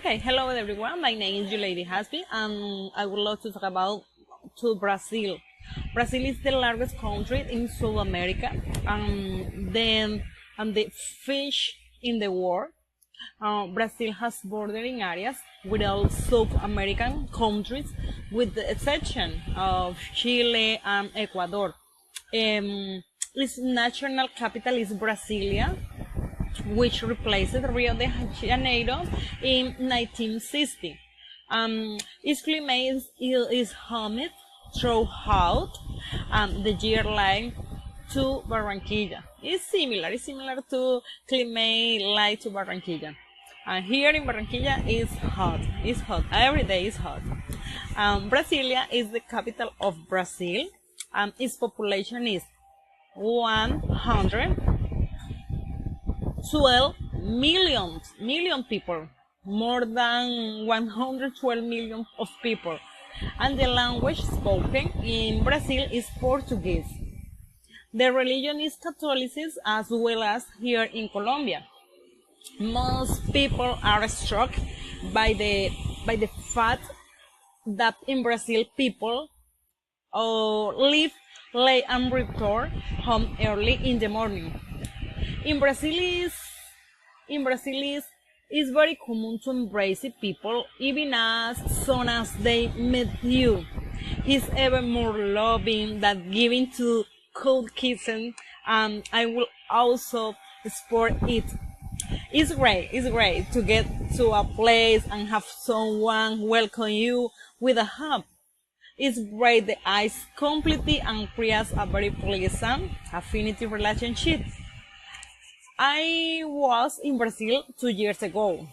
Okay, hello everyone. My name is Lady Hasby, and I would love to talk about to Brazil. Brazil is the largest country in South America, and the fish in the world. Brazil has bordering areas with all South American countries, with the exception of Chile and Ecuador. Its national capital is Brasilia, which replaced Rio de Janeiro in 1960. Its climate is humid throughout the year, like to Barranquilla. It's similar to climate like to Barranquilla. And here in Barranquilla it's hot, every day is hot. Brasilia is the capital of Brazil, and its population is 112 million people, more than 112 million of people, and the language spoken in Brazil is Portuguese. The religion is Catholicism, as well as here in Colombia. Most people are struck by the fact that in Brazil people live late and return home early in the morning. In Brazil is very common to embrace people even as soon as they meet you. He's even more loving than giving to cold kissing, and I will also support it. It's great to get to a place and have someone welcome you with a hug. It's break the ice completely and creates a very pleasant affinity relationship. I was in Brazil 2 years ago,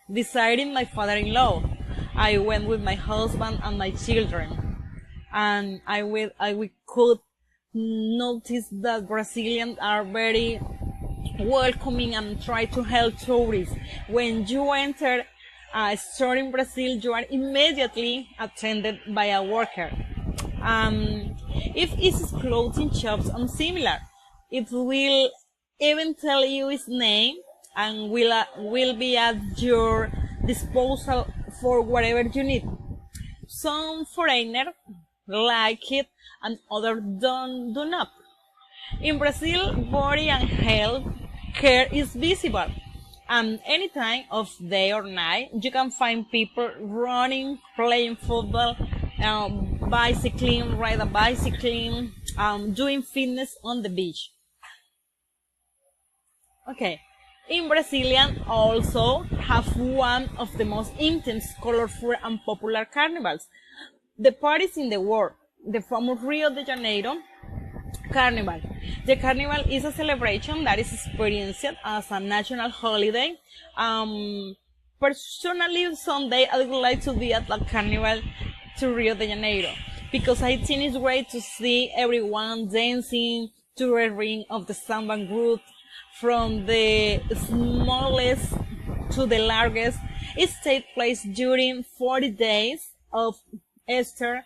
visiting my father-in-law. I went with my husband and my children, and I could notice that Brazilians are very welcoming and try to help tourists. When you enter a store in Brazil, you are immediately attended by a worker. If it's clothing shops and similar, it will even tell you its name and will be at your disposal for whatever you need. Some foreigners like it and others do not. In Brazil, body and health care is visible, and any time of day or night you can find people running, playing football, bicycling, doing fitness on the beach. Okay, in Brazilian also have one of the most intense, colorful and popular carnivals. The parties in the world, the famous Rio de Janeiro Carnival. The carnival is a celebration that is experienced as a national holiday. Personally, someday I would like to be at the carnival to Rio de Janeiro, because I think it's great to see everyone dancing to a ring of the samba group, from the smallest to the largest. It takes place during 40 days of Easter.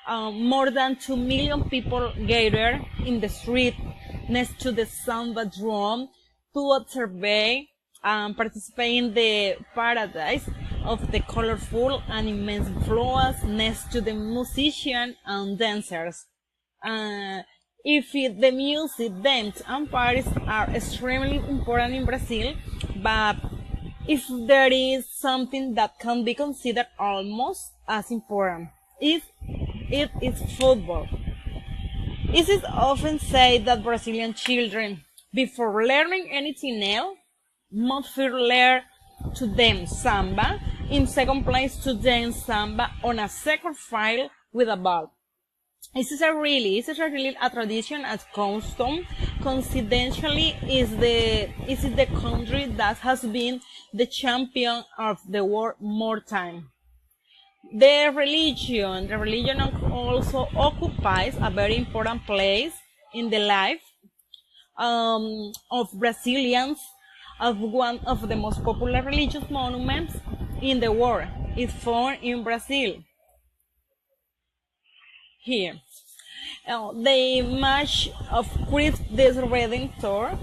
More than 2 million people gather in the street next to the samba drum to observe and participate in the paradise of the colorful and immense flowers next to the musicians and dancers. The music, dance, and parties are extremely important in Brazil, but if there is something that can be considered almost as important, it is football. It is often said that Brazilian children, before learning anything else, must first learn to dance samba, in second place to dance samba on a second file with a ball. This is a tradition and custom. Coincidentally, is the country that has been the champion of the world more time. The religion also occupies a very important place in the life of Brazilians. Of one of the most popular religious monuments in the world is found in Brazil. Here, the image of Christ the Redentor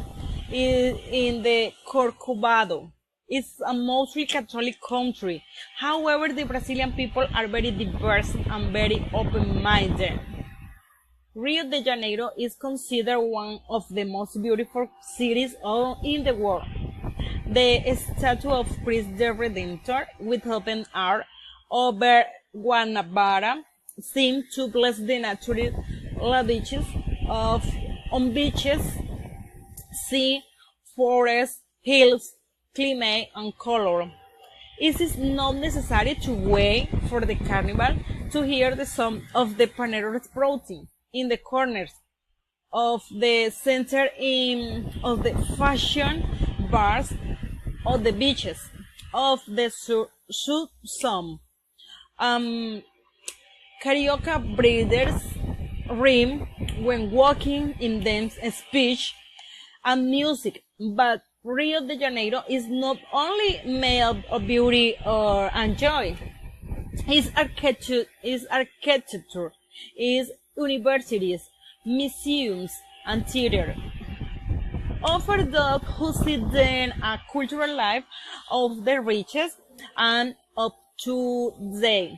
is in the Corcovado. It's a mostly Catholic country. However, the Brazilian people are very diverse and very open-minded. Rio de Janeiro is considered one of the most beautiful cities in the world. The statue of Christ the Redeemer with open arms over Guanabara seems to bless the natural lavishes of on beaches, sea, forests, hills, climate, and color. It is not necessary to wait for the carnival to hear the sound of the panero sprouting in the corners of the center of the fashion bars of the beaches of the sun. Carioca breeders rhyme when walking in dance speech and music, but Rio de Janeiro is not only made of beauty and joy. Its architecture, its universities, museums, and theater offer those who see then a cultural life of the richest and up to date.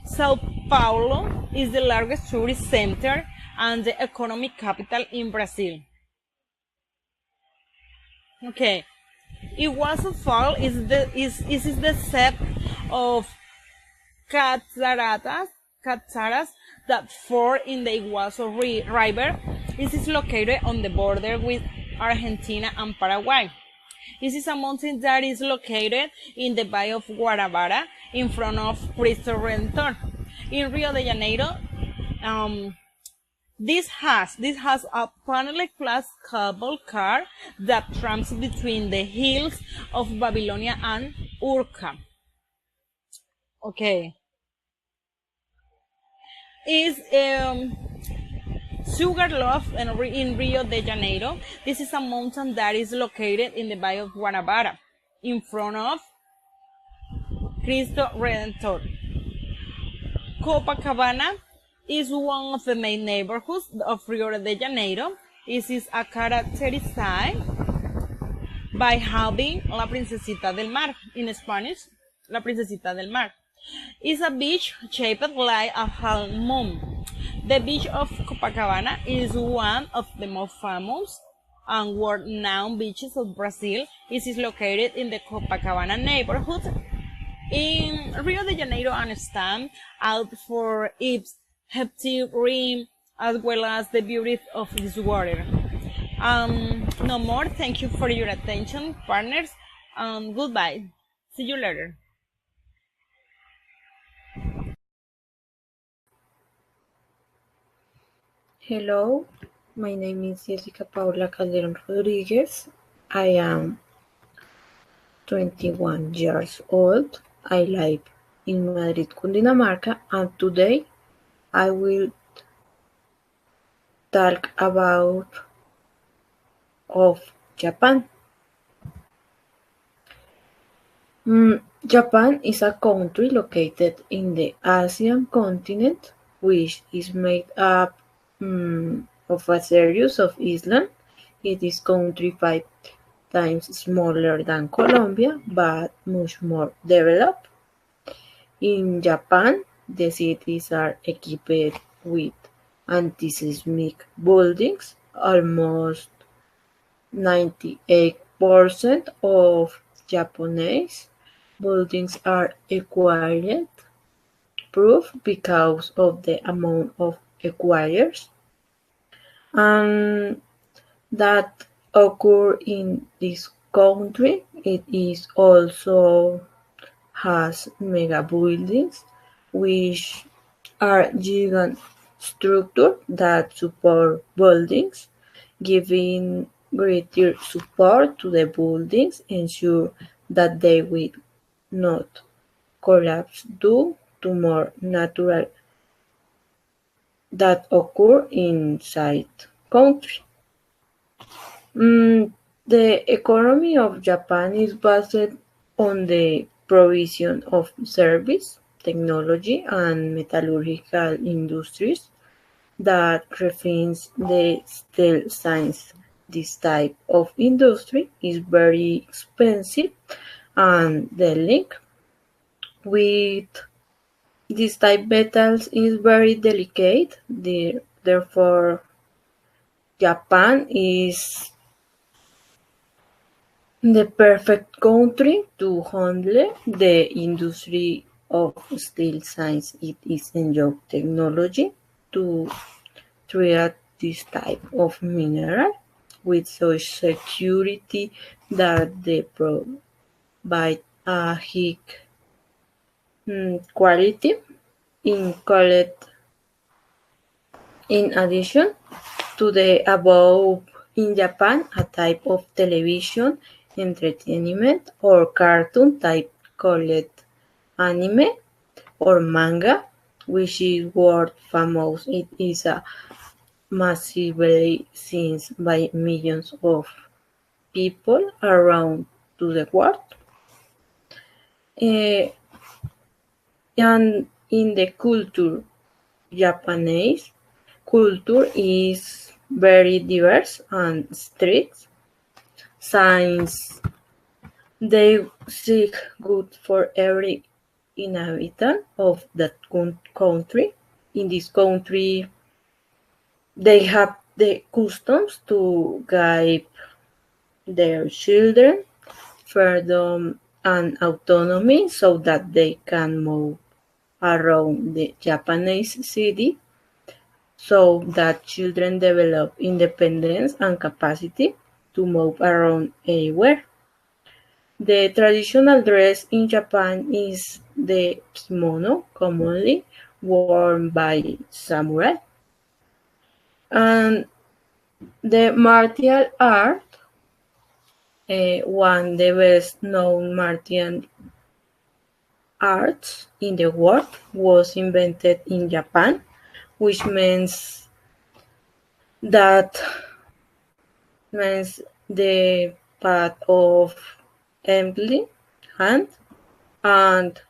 Sao Paulo is the largest tourist center and the economic capital in Brazil. Okay, Iguazu Fall is the set of cataratas that fall in the Iguazu River. This is located on the border with Argentina and Paraguay. This is a mountain that is located in the Bay of Guanabara in front of Cristo Redentor. In Rio de Janeiro, this has a paneled glass cable car that tramps between the hills of Babylonia and Urca. Okay. Is Sugarloaf in Rio de Janeiro. This is a mountain that is located in the Bay of Guanabara in front of Cristo Redentor. Copacabana is one of the main neighborhoods of Rio de Janeiro. This is characterized by having La Princesita del Mar, in Spanish, La Princesita del Mar. It's a beach shaped like a half moon. The beach of Copacabana is one of the most famous and world-renowned beaches of Brazil. It is located in the Copacabana neighborhood. In Rio de Janeiro and stand out for its hefty rim as well as the beauty of its water. No more. Thank you for your attention, partners. Goodbye. See you later. Hello, my name is Jessica Paula Calderon Rodriguez. I am 21 years old. I live in Madrid, Cundinamarca, and today I will talk about of Japan. Japan is a country located in the Asian continent, which is made up of a series of islands. It is country 5 times smaller than Colombia, but much more developed. In Japan, the cities are equipped with anti-seismic buildings. Almost 98% of Japanese buildings are earthquake proof because of the amount of earthquakes that occur in this country. It is also has mega buildings, which are gigant structures that support buildings, giving greater support to the buildings, ensure that they will not collapse due to more natural that occur inside country. The economy of Japan is based on the provision of service, technology, and metallurgical industries that refines the steel science. this type of industry is very expensive, and the link with these type metals is very delicate. Therefore, Japan is the perfect country to handle the industry of steel since it is enjoy technology to treat this type of mineral with such security that they provide a high quality in quality. In addition to the above, in Japan, a type of television entertainment or cartoon type called anime or manga, which is world famous. It is massively seen by millions of people around to the world. And in the culture, Japanese culture is very diverse and strict since they seek good for every inhabitant of that country. In this country, they have the customs to guide their children freedom and autonomy so that they can move around the Japanese city so that children develop independence and capacity to move around anywhere. The traditional dress in Japan is the kimono, commonly worn by samurai. And the martial art, one of the best known martial arts in the world, was invented in Japan, which means the path of empty hand, and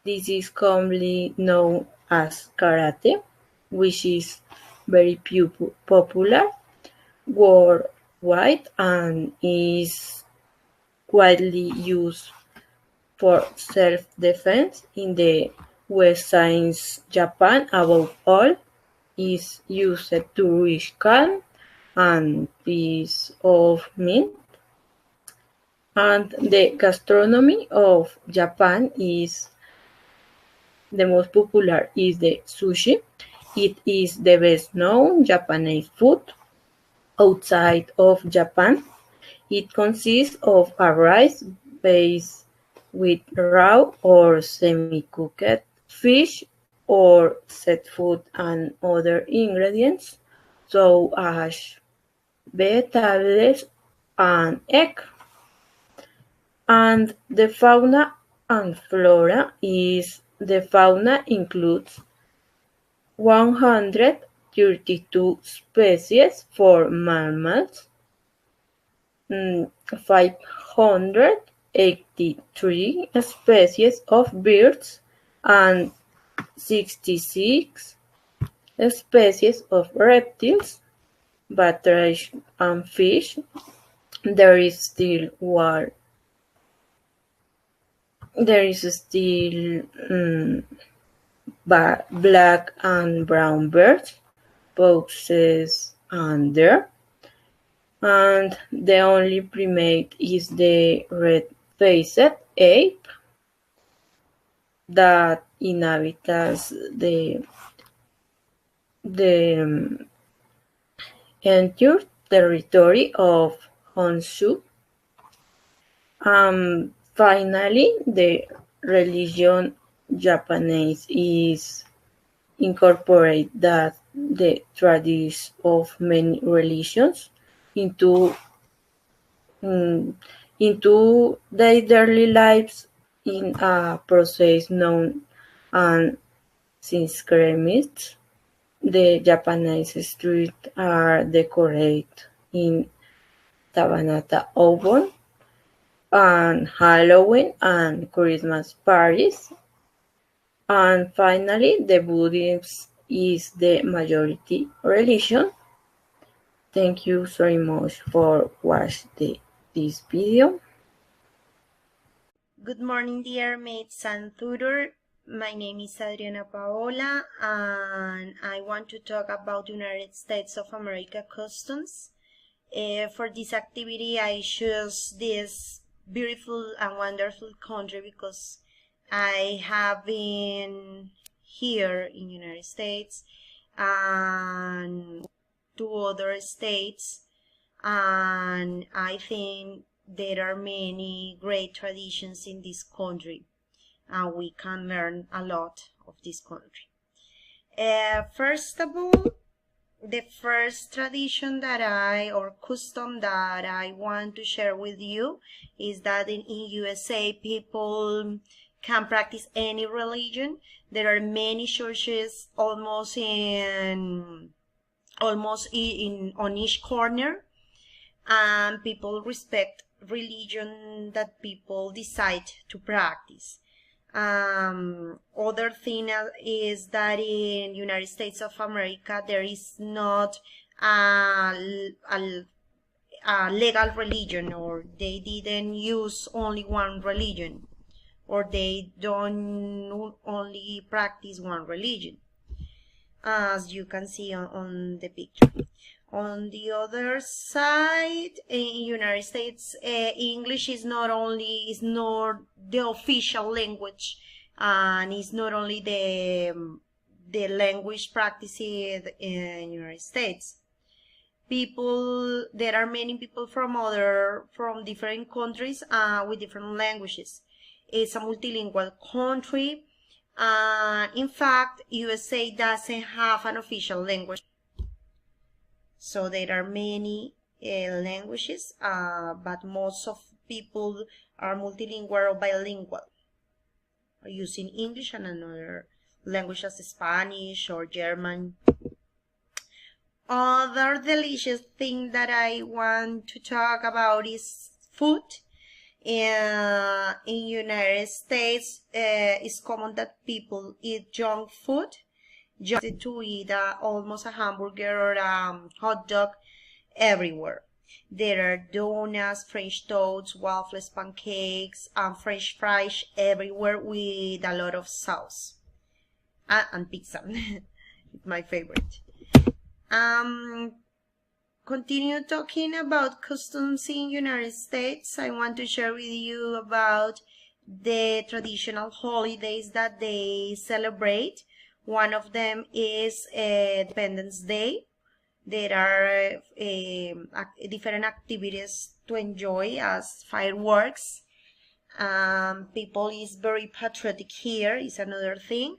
this is commonly known as karate, which is very popular worldwide and is widely used for self-defense in the West. Since Japan, above all, is used to reach calm and peace of mind. And the gastronomy of Japan is the most popular is the sushi. It is the best known Japanese food outside of Japan. It consists of a rice base with raw or semi-cooked fish or set food and other ingredients, so as vegetables and egg. And the fauna and flora is the fauna includes 132 species for mammals, 583 species of birds, and 66 species of reptiles, batteries and fish. There is still black and brown birds, foxes, and deer. And the only primate is the red-faced ape that inhabits the entire territory of Honshu. Finally, the religion Japanese is incorporate that the traditions of many religions into their daily lives in a process known as synchronism. The Japanese streets are decorated in Tabanata oven and Halloween and Christmas parties. And finally, the Buddhism is the majority religion. Thank you very much for watching this video. Good morning, dear mates and tutor. My name is Adriana Paola, and I want to talk about United States of America customs. For this activity, I chose this beautiful and wonderful country because I have been here in United States and to other states, and I think there are many great traditions in this country, and we can learn a lot of this country. First of all, the first tradition or custom that I want to share with you is that in USA people can practice any religion. There are many churches almost on each corner, and people respect religion that people decide to practice. Other thing is that in United States of America there is not a legal religion, or they didn't use only one religion, or they don't only practice one religion, as you can see on the picture. On the other side, in United States, English is not the official language, and it's not only the language practiced in United States. There are many people from different countries with different languages. It's a multilingual country. In fact, USA doesn't have an official language. So there are many languages, but most of people are multilingual or bilingual, using English and another language as Spanish or German. Other delicious thing that I want to talk about is food. In United States, it's common that people eat junk food. Just to eat almost a hamburger or a hot dog everywhere. There are donuts, French toasts, waffles, pancakes, and French fries everywhere with a lot of sauce. And pizza. It's my favorite. Continue talking about customs in United States. I want to share with you about the traditional holidays that they celebrate. One of them is Independence Day. There are different activities to enjoy as fireworks. People is very patriotic here, is another thing.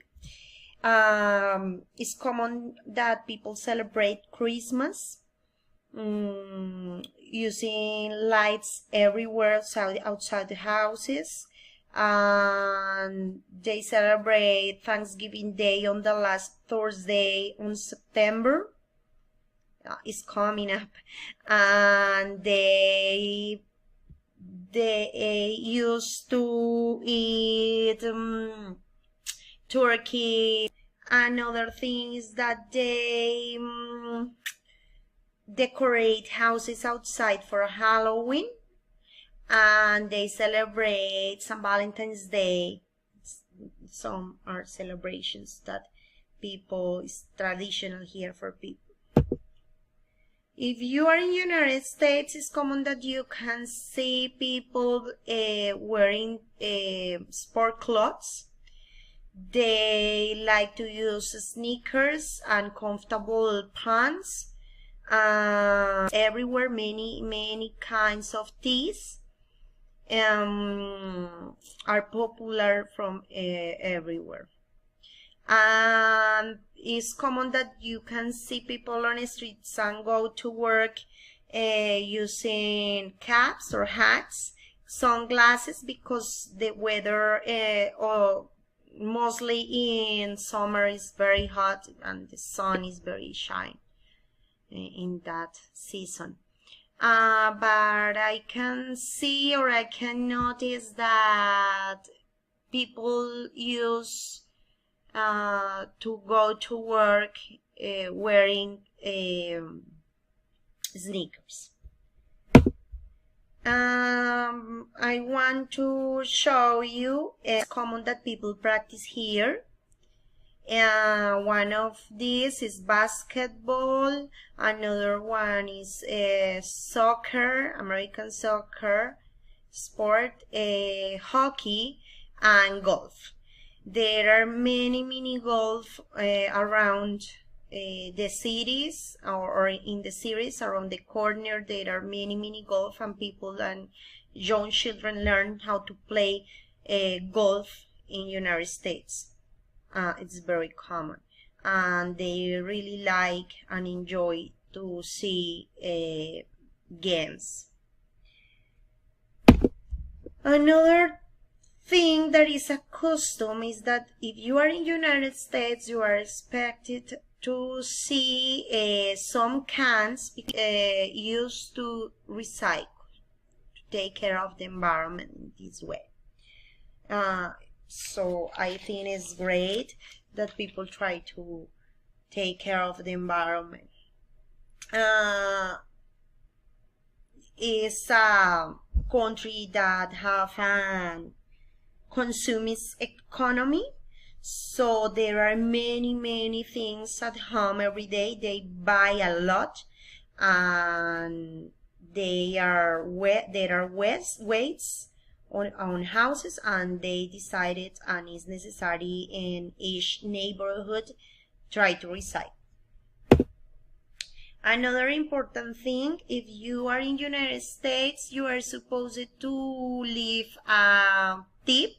It's common that people celebrate Christmas using lights everywhere outside the houses. And they celebrate Thanksgiving Day on the last Thursday in September. It's coming up, and they used to eat turkey. Another thing is that they decorate houses outside for Halloween. And they celebrate St. Valentine's Day. Some are celebrations that is traditional here for people. If you are in United States, it's common that you can see people wearing sport clothes. They like to use sneakers and comfortable pants. Everywhere, many kinds of tees are popular from everywhere. And it's common that you can see people on the streets and go to work using caps or hats, sunglasses, because the weather mostly in summer is very hot and the sun is very shine in that season. But I can see, or I can notice that people use to go to work wearing sneakers. I want to show you a common that people practice here. One of these is basketball, another one is soccer, American soccer sport, hockey, and golf. There are many golf around the cities or in the cities around the corner. There are many golf, and people and young children learn how to play golf in United States. It's very common, and they really like and enjoy to see games. Another thing that is a custom is that if you are in United States, you are expected to see some cans used to recycle, to take care of the environment in this way. So I think it's great that people try to take care of the environment. It's a country that have an consumist economy, so there are many things at home every day. They buy a lot, and there are weights on houses, and they decided, and it's necessary in each neighborhood, try to recycle. Another important thing, if you are in United States, you are supposed to leave a tip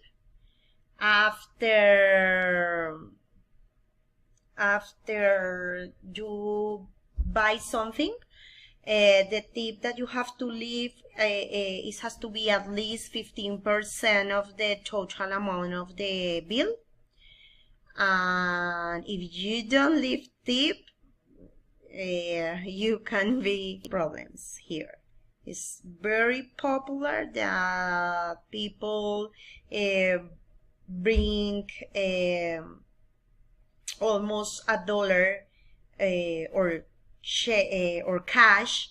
after you buy something. The tip that you have to leave, it has to be at least 15% of the total amount of the bill. And if you don't leave tip, you can be problems here. It's very popular that people bring almost $1 or cash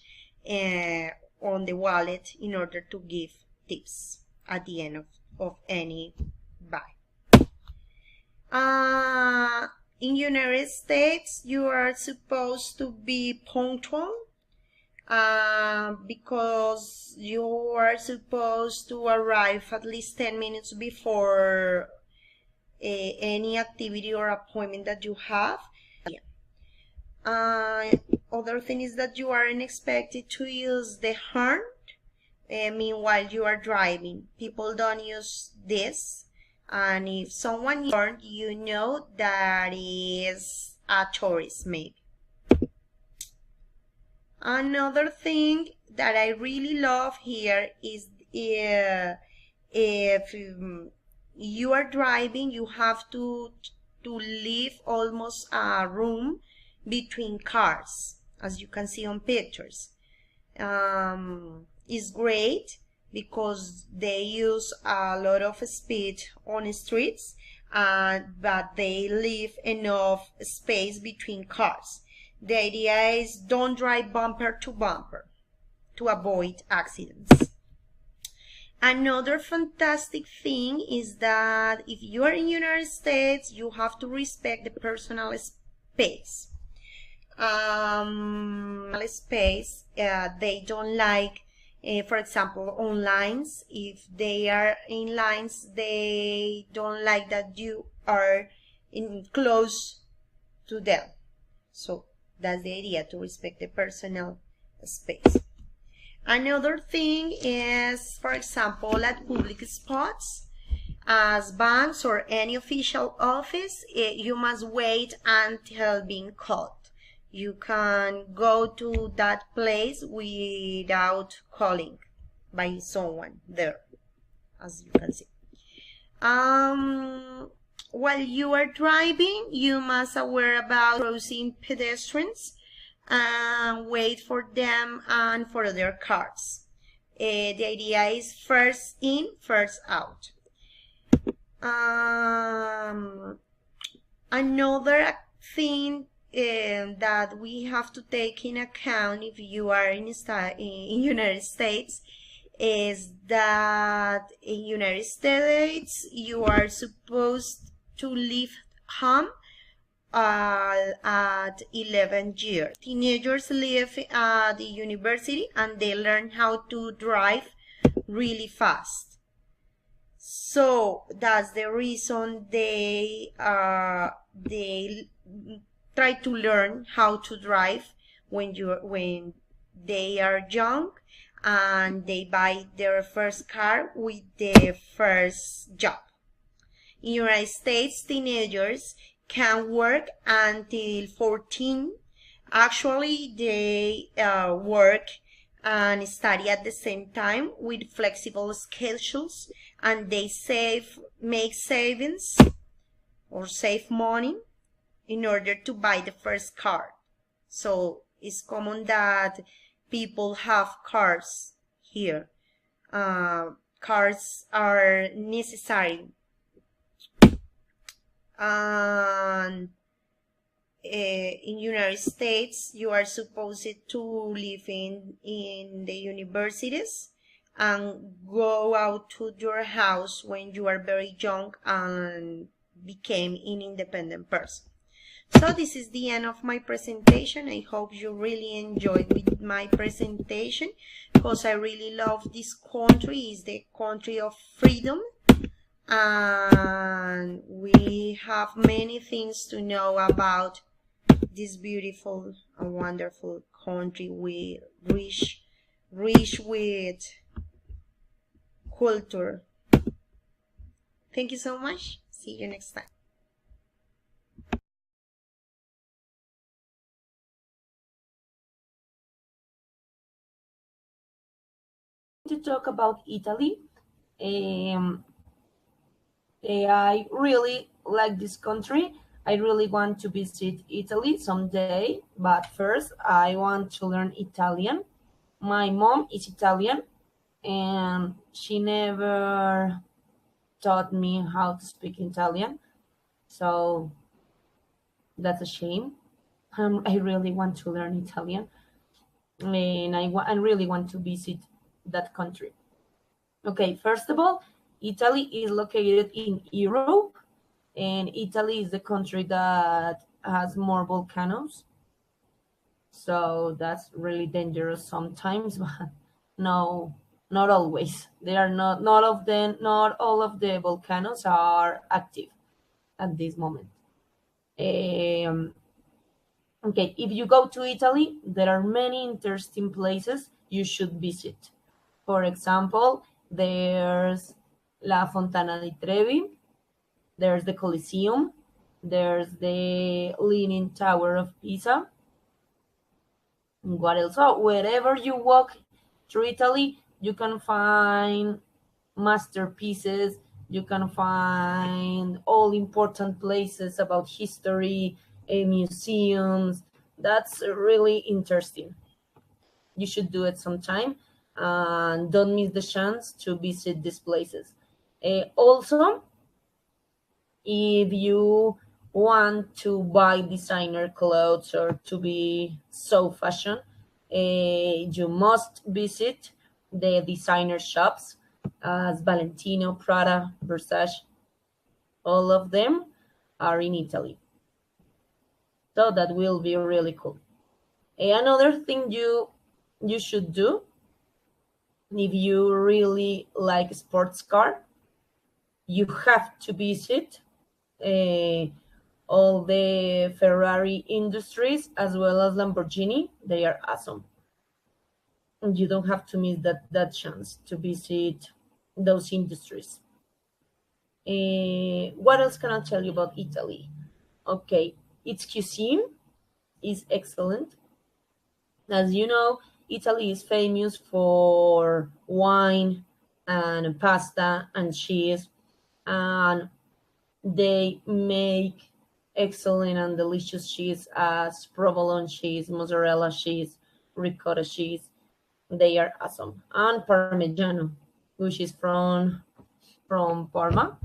on the wallet in order to give tips at the end of any buy. In United States, you are supposed to be punctual because you are supposed to arrive at least 10 minutes before any activity or appointment that you have. Other thing is that you aren't expected to use the horn meanwhile you are driving. People don't use this, and if someone uses horn, you know that is a tourist maybe. Another thing that I really love here is if you are driving, you have to leave almost a room between cars, as you can see on pictures. It's great because they use a lot of speed on the streets, but they leave enough space between cars. The idea is don't drive bumper to bumper to avoid accidents. Another fantastic thing is that if you are in the United States, you have to respect the personal space. They don't like, for example, on lines. If they are in lines, they don't like that you are close to them. So that's the idea, to respect the personal space. Another thing is, for example, at public spots, as banks or any official office, you must wait until being called. You can go to that place without calling by someone there, as you can see. While you are driving, you must aware about crossing pedestrians and wait for them and for other cars. The idea is first in, first out. Another thing that we have to take in account if you are in United States is that in United States you are supposed to leave home at 11 years. Teenagers live at the university and they learn how to drive really fast. So that's the reason they try to learn how to drive when they are young, and they buy their first car with their first job. In United States, teenagers can work until 14. Actually, they work and study at the same time with flexible schedules, and they make savings or save money in order to buy the first car. So it's common that people have cars here. Cars are necessary. And in United States, you are supposed to live in the universities and go out to your house when you are very young and became an independent person. So this is the end of my presentation. I hope you really enjoyed with my presentation, because I really love this country. It's the country of freedom, and we have many things to know about this beautiful and wonderful country with rich with culture. Thank you so much. See you next time. To talk about Italy. I really like this country. I really want to visit Italy someday, but first I want to learn Italian. My mom is Italian, and she never taught me how to speak Italian, so that's a shame. I really want to learn Italian, and I really want to visit that country. Okay, first of all, Italy is located in Europe, and Italy is the country that has more volcanoes. So that's really dangerous sometimes, but no, not always. They are not all of the volcanoes are active at this moment. Okay, if you go to Italy, there are many interesting places you should visit. For example, there's La Fontana di Trevi, there's the Colosseum, there's the Leaning Tower of Pisa. What else? So wherever you walk through Italy, you can find masterpieces, you can find all important places about history, museums. That's really interesting. You should do it sometime, and don't miss the chance to visit these places. Also, if you want to buy designer clothes or to be so fashion, you must visit the designer shops as Valentino, Prada, Versace. All of them are in Italy. So that will be really cool. Another thing you should do, if you really like sports car, you have to visit all the Ferrari industries as well as Lamborghini. They are awesome. And you don't have to miss that chance to visit those industries. What else can I tell you about Italy? Okay, its cuisine is excellent. As you know, Italy is famous for wine and pasta and cheese, and they make excellent and delicious cheese as provolone cheese, mozzarella cheese, ricotta cheese. They are awesome. And Parmigiano, which is from Parma.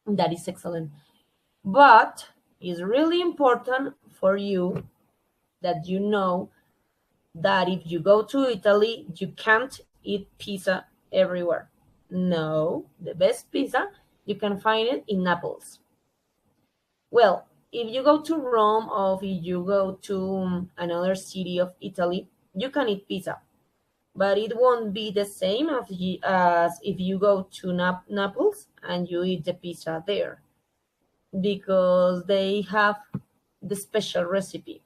That is excellent. But It's really important for you that you know that if you go to Italy, you can't eat pizza everywhere. No, the best pizza, you can find it in Naples. Well, if you go to Rome or if you go to another city of Italy, you can eat pizza, but it won't be the same as if you go to Naples and you eat the pizza there because they have the special recipe.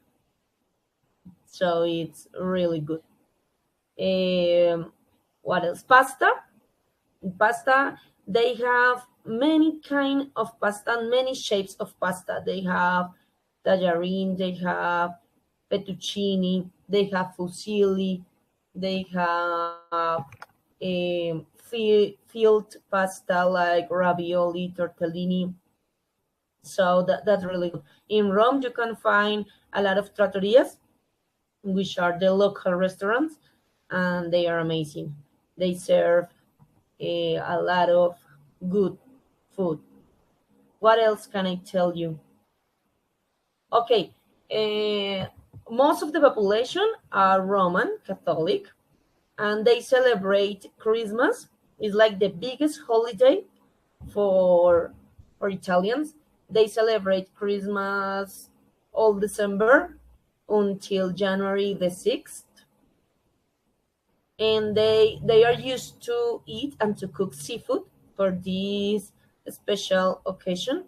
So it's really good. What else? Pasta, they have many kind of pasta, many shapes of pasta. They have tagliarine, they have fettuccine, they have fusilli, they have filled pasta like ravioli, tortellini. So that's really good. In Rome, you can find a lot of trattorias, which are the local restaurants, and they are amazing. They serve a lot of good food. What else can I tell you? Okay, most of the population are Roman Catholic, and they celebrate Christmas. It's like the biggest holiday for Italians. They celebrate Christmas all December until January the 6th. And they are used to eat and to cook seafood for this special occasion,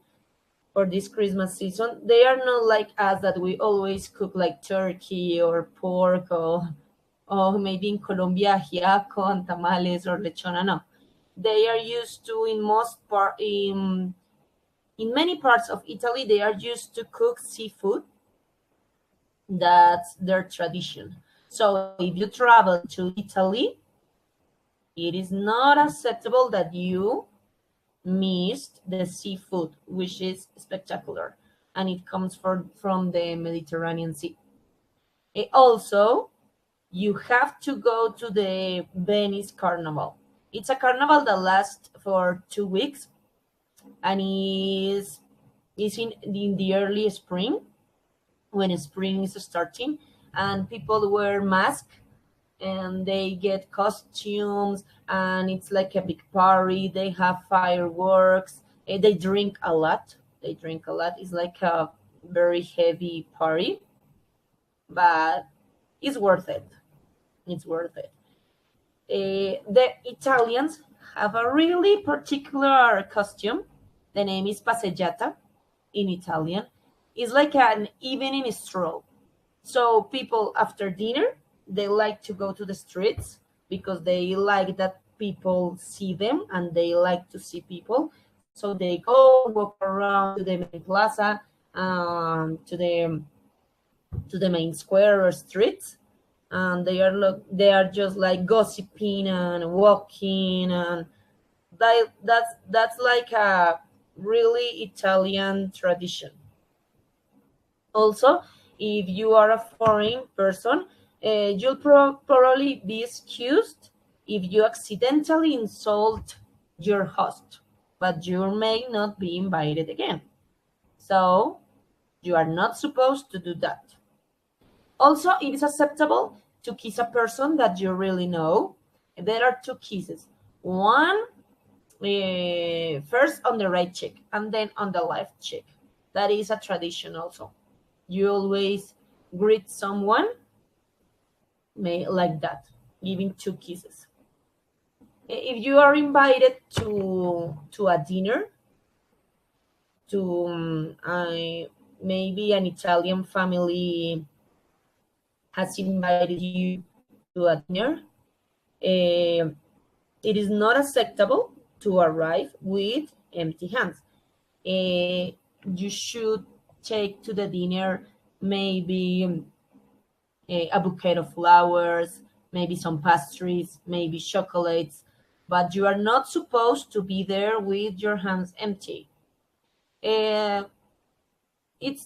for this Christmas season. They are not like us that we always cook like turkey or pork or maybe in Colombia ajiaco and tamales or lechona. No, they are used to in many parts of Italy they are used to cook seafood. That's their tradition. So if you travel to Italy, it is not acceptable that you missed the seafood, which is spectacular, and it comes from the Mediterranean Sea. Also, you have to go to the Venice Carnival. It's a carnival that lasts for 2 weeks, and is in the early spring, when spring is starting, and people wear masks and they get costumes, and it's like a big party. They have fireworks. They drink a lot. It's like a very heavy party, but it's worth it. The Italians have a really particular costume. The name is passeggiata in Italian. It's like an evening stroll. So people after dinner, they like to go to the streets because they like that people see them and they like to see people. So they go walk around to the main plaza, to the main square or streets, and they are just like gossiping and walking, and that's like a really Italian tradition. Also, if you are a foreign person, you'll probably be excused if you accidentally insult your host, but you may not be invited again. So you are not supposed to do that. Also, it is acceptable to kiss a person that you really know. There are 2 kisses. One, first on the right cheek and then on the left cheek. That is a tradition also. You always greet someone like that, giving 2 kisses. If you are invited to a dinner, to maybe an Italian family has invited you to a dinner, it is not acceptable to arrive with empty hands. You should take to the dinner maybe a bouquet of flowers, maybe some pastries, maybe chocolates, but you are not supposed to be there with your hands empty. It's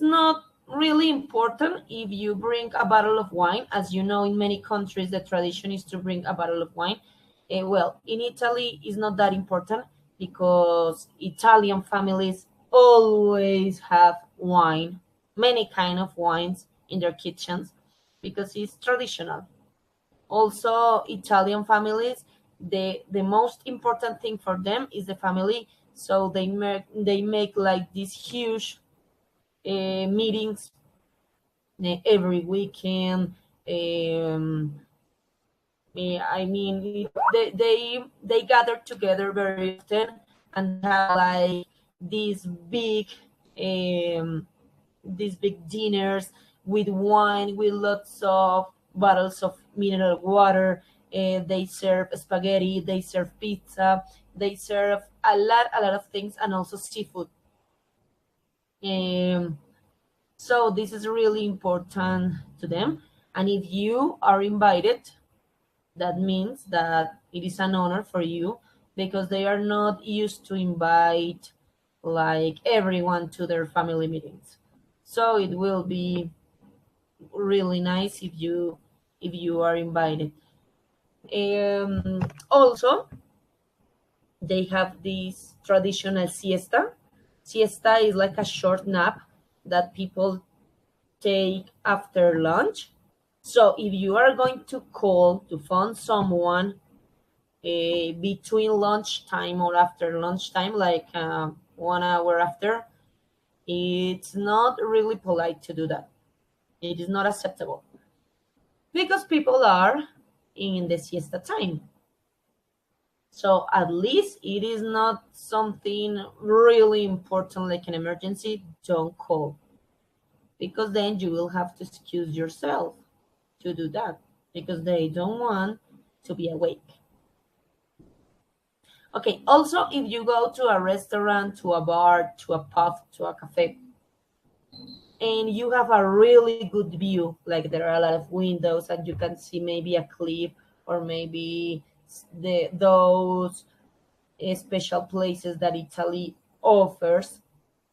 not really important if you bring a bottle of wine. As you know, in many countries, the tradition is to bring a bottle of wine. Well, in Italy, it's not that important because Italian families always have wine, many kind of wines in their kitchens because it's traditional. Also, Italian families, the most important thing for them is the family, so they make like these huge meetings every weekend. I mean, they gather together very often and have like these big um, these big dinners with wine, with lots of bottles of mineral water. They serve spaghetti, they serve pizza, they serve a lot of things, and also seafood. Um, so this is really important to them. And if you are invited, that means that it is an honor for you because they are not used to invite like everyone to their family meetings. So it will be really nice if you are invited. Also, they have this traditional siesta. Siesta is like a short nap that people take after lunch. So if you are going to call to phone someone between lunchtime or after lunchtime, like 1 hour after, it's not really polite to do that. It is not acceptable because people are in the siesta time. So at least it is not something really important like an emergency. Don't call because then you will have to excuse yourself to do that because they don't want to be awake. Okay, also if you go to a restaurant, to a bar, to a pub, to a cafe, and you have a really good view, like there are a lot of windows and you can see maybe a cliff or maybe those special places that Italy offers,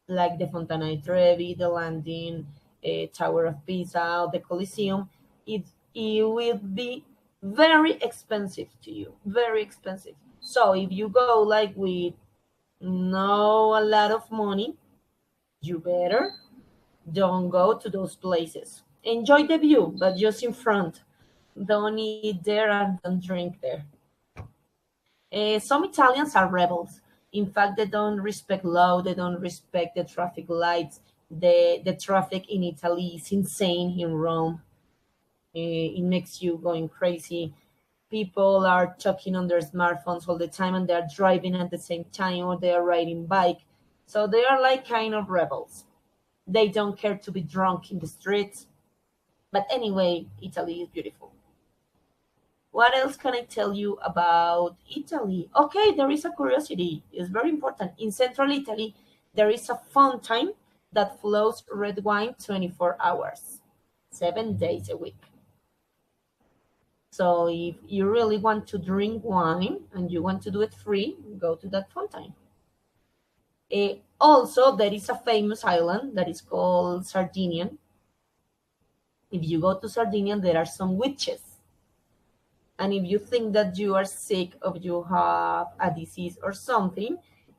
like the Fontana di Trevi, the Landing, Tower of Pisa, the Colosseum, it will be very expensive to you, very expensive. So if you go like with no a lot of money, you better don't go to those places. Enjoy the view, but just in front. Don't eat there and don't drink there. Some Italians are rebels. In fact, they don't respect law. They don't respect the traffic lights. The traffic in Italy is insane in Rome. It makes you going crazy. People are talking on their smartphones all the time and they're driving at the same time or they are riding bike. So they are like kind of rebels. They don't care to be drunk in the streets. But anyway, Italy is beautiful. What else can I tell you about Italy? Okay, there is a curiosity. It's very important. In central Italy, there is a fountain that flows red wine 24 hours, 7 days a week. So if you really want to drink wine and you want to do it free, go to that fountain. Also, there is a famous island that is called Sardinia. If you go to Sardinia, there are some witches. And if you think that you are sick or you have a disease or something,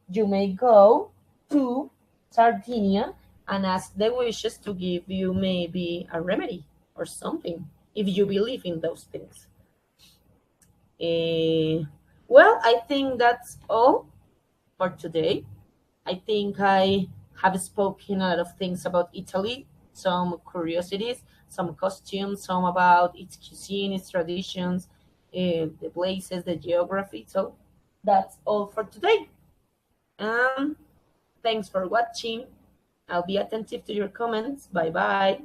you may go to Sardinia and ask the witches to give you maybe a remedy or something, if you believe in those things. Well, I think that's all for today. I think I have spoken a lot of things about Italy, some curiosities, some costumes, some about its cuisine, its traditions, the places, the geography. So that's all for today. Thanks for watching. I'll be attentive to your comments. Bye bye.